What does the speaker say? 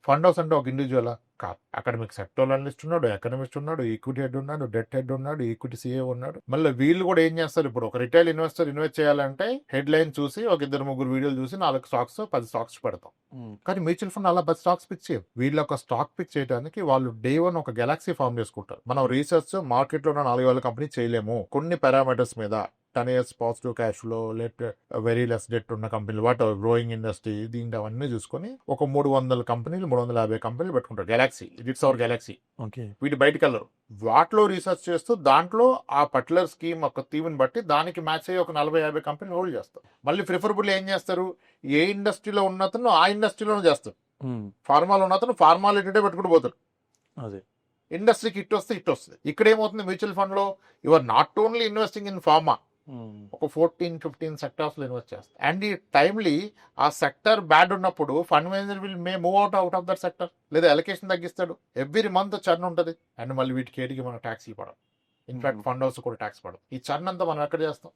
Fund house అంటే ఒక individual కాదు. అకాడమిక్ సెక్టర్ అనలిస్ట్ ఉన్నాడు, ఎకనమిస్ట్ ఉన్నాడు, ఈక్విటీ హెడ్ ఉన్నాడు, డెట్ హెడ్ ఉన్నాడు, ఈక్విటీ సీఏ ఉన్నాడు. మళ్ళీ వీళ్ళు కూడా ఏం చేస్తారు, ఇప్పుడు ఒక రిటైల్ ఇన్వెస్టర్ ఇన్వెస్ట్ చేయాలంటే హెడ్ లైన్ చూసి ఒక 2-3 వీడియోలు చూసి 4 స్టాక్స్ 10 స్టాక్స్ పెడతాం. కానీ మ్యూచువల్ ఫండ్ అలా 10 స్టాక్స్ పిక్ చేయరు. వీళ్ళు ఒక స్టాక్ పిక్ చేయడానికి వాళ్ళు డే 1 ఒక గెలాక్సీ ఫామ్ చేసుకుంటారు. మనం రీసెర్చ్ మార్కెట్ లో ఉన్న 4,000 కంపెనీ చేయలేము, కొన్ని పారామీటర్స్ మీద 10 years positive cash flow, very less debt ఉన్న కంపెనీలు, వాట్ గ్రోయింగ్ ఇండస్ట్రీ, దీంట్లో అవన్నీ చూసుకొని ఒక 300 కంపెనీలు 350 కంపెనీలు పెట్టుకుంటారు. Galaxy, it's our Galaxy. వీటి బయటకు వెళ్ళరు. వాటిలో రీసెర్చ్ చేస్తూ దాంట్లో ఆ పర్టికులర్ స్కీమ్ ఒక థీమ్ని బట్టి దానికి మ్యాచ్ అయ్యి ఒక 40-50 కంపెనీలు హోల్డ్ చేస్తారు. మళ్ళీ ప్రిఫరబుల్ ఏం చేస్తారు, ఏ ఇండస్ట్రీలో ఉన్నతను ఆ ఇండస్ట్రీలోనే చేస్తారు. ఫార్మాలో ఉన్నతను ఫార్మా రిలేటెడ్ పెట్టుకుంటూ పోతారు. అదే ఇండస్ట్రీకి హిట్ వస్తే హిట్ వస్తుంది. ఇక్కడ ఏమవుతుంది, మ్యూచువల్ ఫండ్ లో your not only investing in pharma, ఒక 14-15 సెక్టార్స్ లో ఇన్వెస్ట్ చేస్తారు. అండ్ ఈ టైమ్లీ ఆ సెక్టర్ బ్యాడ్ ఉన్నప్పుడు fund manager will May move out of that sector, లేదా అలొకేషన్ తగ్గిస్తాడు. ఎవ్రీ మంత్ చర్న్ ఉంటుంది. అండ్ మళ్ళీ వీటికి ఏటికి మనం ట్యాక్స్ ఇవ్వడం. ఇన్ఫాక్ట్ ఫండ్ హౌస్ కూడా ట్యాక్స్ పడదు. ఈ చర్న్ అంతా మనం ఎక్కడ చేస్తాం?